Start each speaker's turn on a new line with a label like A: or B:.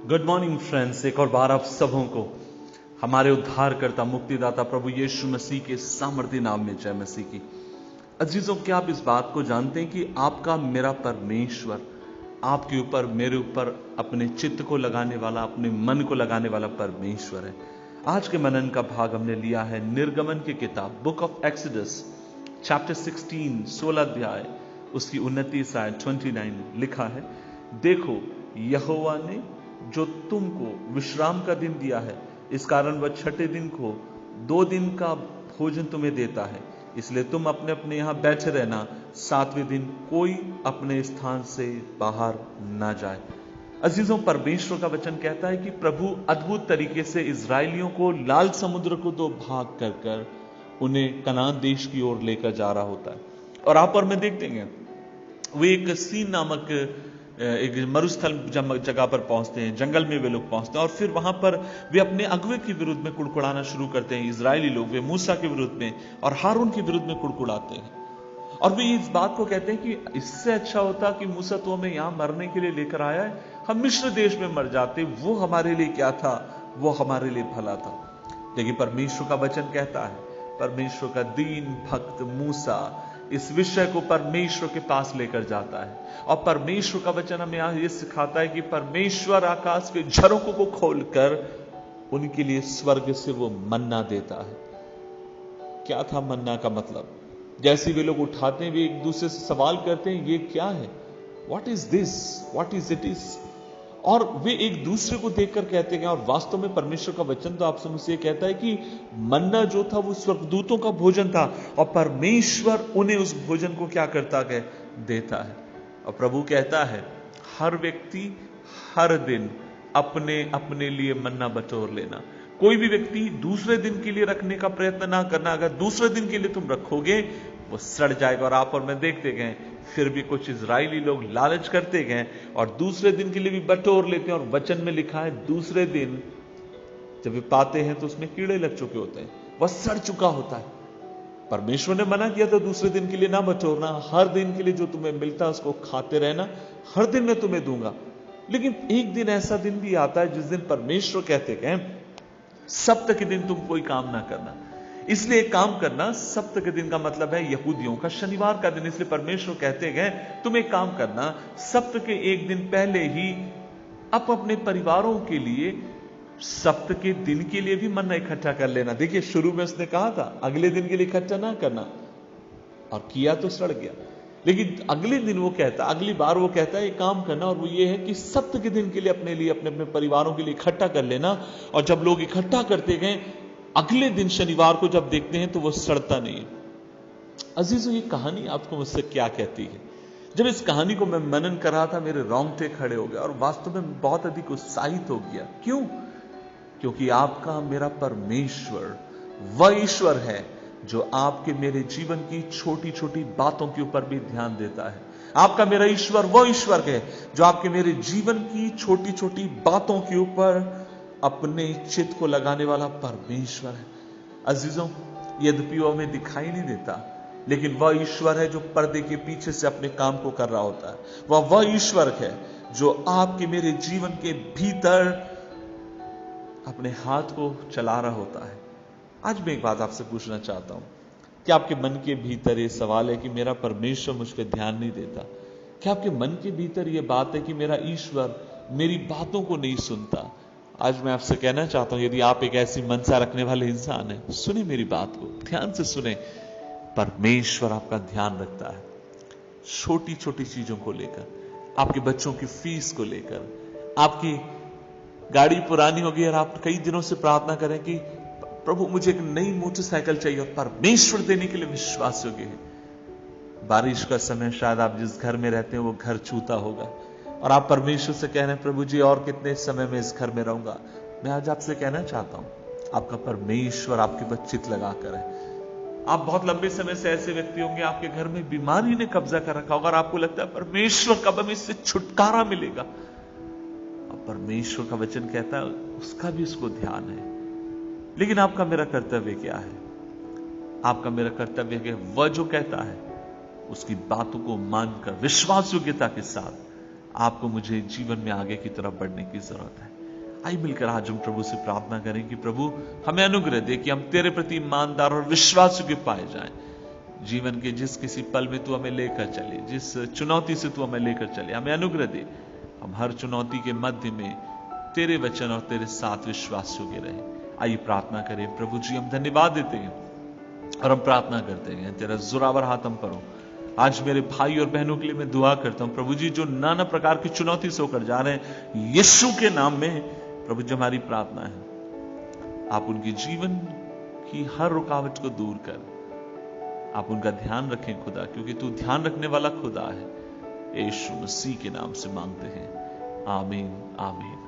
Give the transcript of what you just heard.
A: Good morning friends. एक और बार आप सबों को हमारे उद्धारकर्ता मुक्तिदाता प्रभु यीशु मसीह के सामर्थी नाम में जय मसीह की। अजीजों, क्या आप इस बात को जानते हैं कि आपका मेरा परमेश्वर आपके ऊपर, मेरे ऊपर अपने चित्त को लगाने वाला, अपने मन को लगाने वाला परमेश्वर है। आज के मनन का भाग हमने लिया है निर्गमन की किताब, बुक ऑफ एक्सोडस, चैप्टर 16, 16 अध्याय, उसकी 29 आयत 29 लिखा है, देखो यहोवा ने जो तुमको विश्राम का दिन दिया है, इस कारण वह छठे दिन को 2 दिन का भोजन तुम्हें देता है, इसलिए तुम अपने अपने यहां बैठे रहना, 7वें दिन कोई अपने स्थान से बाहर ना जाए। अजीजों, परमेश्वर का वचन कहता है कि प्रभु अद्भुत तरीके से इजराइलियों को लाल समुद्र को 2 भाग कर कर उन्हें कनान देश की ओर लेकर जा रहा होता है। और आप और मैं देखते हैं वे एक सीन नामक एक मरुस्थल जगह पर पहुंचते हैं, जंगल में वे लोग पहुंचते हैं और फिर वहां पर वे अपने अगुवे के विरुद्ध में कुड़कुड़ाना शुरू करते हैं। इजरायली लोग वे मूसा के विरुद्ध में और हारून के विरुद्ध में कुड़कुड़ाते हैं और वे इस बात को कहते हैं कि इससे अच्छा होता कि मूसा तो हमें यहां मरने के लिए लेकर आया है, हम मिस्र देश में मर जाते, वो हमारे लिए क्या था, वो हमारे लिए भला था। लेकिन परमेश्वर का वचन कहता है, परमेश्वर का दीन भक्त मूसा इस विषय को परमेश्वर के पास लेकर जाता है और परमेश्वर का वचन हमें यह सिखाता है कि परमेश्वर आकाश के झरोकों को खोलकर उनके लिए स्वर्ग से वो मन्ना देता है। क्या था मन्ना का मतलब? जैसे वे लोग उठाते हैं, वे एक दूसरे से सवाल करते हैं, ये क्या है, what is this, what is it is, और वे एक दूसरे को देखकर कहते हैं। और वास्तव में परमेश्वर का वचन तो आपसे मुझसे कहता है कि मन्ना जो था वो स्वर्गदूतों का भोजन था और परमेश्वर उन्हें उस भोजन को क्या करता है, देता है। और प्रभु कहता है हर व्यक्ति हर दिन अपने अपने लिए मन्ना बटोर लेना। कोई भी व्यक्ति दूसरे दिन के लिए रखने का प्रयत्न ना करना। अगर दूसरे दिन के लिए तुम रखोगे वो सड़ जाएगा। और आप और मैं देखते गए फिर भी कुछ इजरायली लोग लालच करते गए और दूसरे दिन के लिए भी बटोर लेते हैं। और वचन में लिखा है दूसरे दिन जब वे पाते हैं तो उसमें कीड़े लग चुके होते हैं, वह सड़ चुका होता है। परमेश्वर ने मना किया था दूसरे दिन के लिए ना बटोरना, हर दिन के लिए जो तुम्हें मिलता है उसको खाते रहना, हर दिन मैं तुम्हें दूंगा। लेकिन एक दिन ऐसा दिन भी आता है जिस दिन परमेश्वर कहते गए सप्ताह के दिन तुम कोई काम ना करना। इसलिए एक काम करना, सप्ताह के दिन का मतलब है यहूदियों का शनिवार का दिन। इसलिए परमेश्वर कहते गए तुम एक काम करना, सप्ताह के एक दिन पहले ही अपने परिवारों के लिए सप्ताह के दिन के लिए भी मन्ना इकट्ठा कर लेना। देखिए शुरू में उसने कहा था अगले दिन के लिए इकट्ठा ना करना और किया तो सड़ गया। लेकिन अगले दिन वो कहता, अगली बार वो कहता है एक काम करना, और वो ये है कि सप्ताह के दिन के लिए अपने लिए, अपने अपने परिवारों के लिए इकट्ठा कर लेना। और जब लोग इकट्ठा करते गए अगले दिन शनिवार को जब देखते हैं तो वो सड़ता नहीं है। अजीजों, ये कहानी आपको मुझसे क्या कहती है? जब इस कहानी को मैं मनन कर रहा था मेरे रोंगटे खड़े हो गए और वास्तव में बहुत अधिक उत्साहित हो गया। क्यों? क्योंकि आपका मेरा परमेश्वर वह ईश्वर है जो आपके मेरे जीवन की छोटी छोटी बातों के ऊपर भी ध्यान देता है। आपका मेरा ईश्वर वह ईश्वर है जो आपके मेरे जीवन की छोटी छोटी बातों के ऊपर अपने चित्त को लगाने वाला परमेश्वर है। अजीजों, यद्यपि वो हमें दिखाई नहीं देता, लेकिन वह ईश्वर है जो पर्दे के पीछे से अपने काम को कर रहा होता है। वह ईश्वर है जो आपके मेरे जीवन के भीतर अपने हाथ को चला रहा होता है। आज मैं एक बात आपसे पूछना चाहता हूं कि आपके मन के भीतर यह सवाल है कि मेरा परमेश्वर मुझ पर ध्यान नहीं देता? क्या आपके मन के भीतर यह बात है कि मेरा ईश्वर मेरी बातों को नहीं सुनता? आज मैं आपसे कहना चाहता हूं, यदि आप एक ऐसी मनसा रखने वाले इंसान हैं, सुने मेरी बात को, ध्यान से सुने। परमेश्वर आपका ध्यान रखता है छोटी छोटी चीजों को लेकर, आपके बच्चों की फीस को लेकर, आपकी गाड़ी पुरानी हो गई और आप कई दिनों से प्रार्थना करें कि प्रभु मुझे एक नई मोटरसाइकिल चाहिए, और परमेश्वर देने के लिए विश्वास योग्य है। बारिश का समय, शायद आप जिस घर में रहते हैं वो घर छूता होगा और आप परमेश्वर से कह रहे हैं प्रभु जी और कितने समय में इस घर में रहूंगा। मैं आज आपसे कहना चाहता हूं आपका परमेश्वर आपके पर चित्त लगाकर है। आप बहुत लंबे समय से ऐसे व्यक्ति होंगे आपके घर में बीमारी ने कब्जा कर रखा होगा और आपको लगता है परमेश्वर कब हमें इससे छुटकारा मिलेगा। अब परमेश्वर का वचन कहता है उसका भी उसको ध्यान है। लेकिन आपका मेरा कर्तव्य क्या है? आपका मेरा कर्तव्य है वह जो कहता है उसकी बातों को मानकर विश्वास योग्यता के साथ आपको मुझे जीवन में आगे की तरफ बढ़ने की जरूरत है। आइए मिलकर आज हम प्रभु से प्रार्थना करें कि प्रभु हमें अनुग्रह दे कि हम तेरे प्रति ईमानदार और विश्वासयोग्य पाए जाएं। जीवन के जिस किसी पल में तू हमें लेकर चले, जिस चुनौती से तू हमें लेकर चले, हमें अनुग्रह दे हम हर चुनौती के मध्य में तेरे वचन और तेरे साथ विश्वास योग्य रहे। आइए प्रार्थना करें। प्रभु जी हम धन्यवाद देते हैं और हम प्रार्थना करते हैं तेरा जोरावर हाथ हम पर हो। आज मेरे भाई और बहनों के लिए मैं दुआ करता हूं प्रभु जी, जो नाना प्रकार की चुनौती से होकर जा रहे हैं, यीशु के नाम में प्रभु जी हमारी प्रार्थना है आप उनके जीवन की हर रुकावट को दूर कर, आप उनका ध्यान रखें खुदा, क्योंकि तू ध्यान रखने वाला खुदा है। यीशु मसीह के नाम से मांगते हैं, आमीन आमीन।